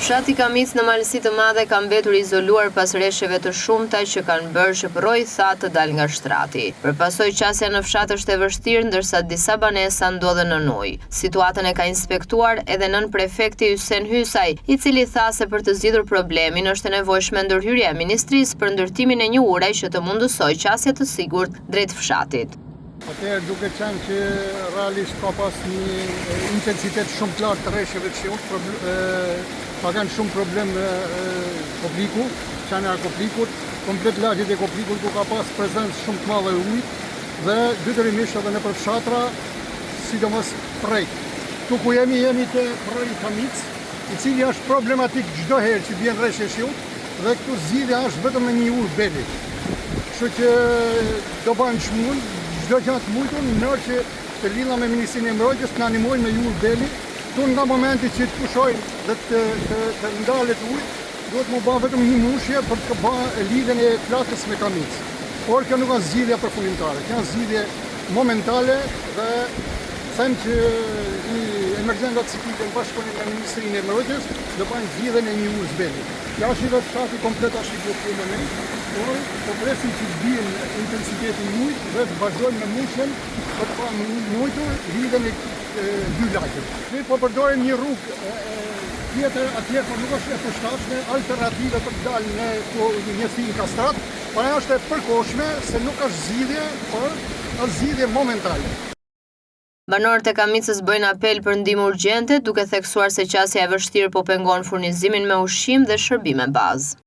Fshati Kamic në Malësi të Madhe ka mbetur izoluar pas rreshjeve të shumta që kanë bërë që përroj thatë të dalë nga shtrati. Përpasoj qasja në fshat është e vështirë, ndërsa disa banesa ndodhen nën ujë. Situatën e ka inspektuar edhe nën prefekti Ysen Hysaj, i cili tha se për të zgjidhur problemin është e nevojshme ndërhyrja e ministrisë për ndërtimin e një uraji që të mundësoj qasje të sigurt drejt fshatit. Atëherë duke qenë që realisht ka pas një intensitet shumë të lartë të rreshjeve të shiut, ka kanë shumë problem Kopliku, qenia e Koplikut, komplet lagjet e Koplikut ku ka pas prezencë shumë të madhe e ujit dhe dytërimisht edhe nëpër fshatra, sidomos prej. Tu ku jemi te prej Kamic, i cili është problematik çdo herë që bjen rreshje shiut dhe këtu zgjidhja është vetëm me një urë beli. Kështu që do bëhen çmund çdo gjë të mujtur në mënyrë që të lidha me Ministrinë e Mbrojtjes të na animojnë me urë beli. Tu nga momenti që të pushojnë dhe të ndalet ujë, duhet më bëhen vetëm një mushje për të bërë lidhjen e flakës me Kamic. Por kjo nuk është zgjidhja përfundimtare, kjo është zgjidhje momentale dhe them që emergjenca ciklike në bashkëpunim me Ministrinë e Mbrojtjes do bëjnë zgjidhjen e një urë beli. Ja është vetë fshati komplet është i bllokuar në moment, por po presim që të bien intensiteti i ujit dhe të vazhdojmë me mushjen për të mujtur lidhjen e dy lagjet. Ne po përdorim një rrugë tjetër atje, por nuk është e përshtatshme, alternative për të dalë në një thim kastrat, por ajo është e përkohshme se nuk është zgjidhje, por është zgjidhje momentale. Banorët e Kamicës bëjnë apel për ndihmë urgjente, duke theksuar se qasja e vështirë po pengon furnizimin me ushqim dhe shërbime bazë.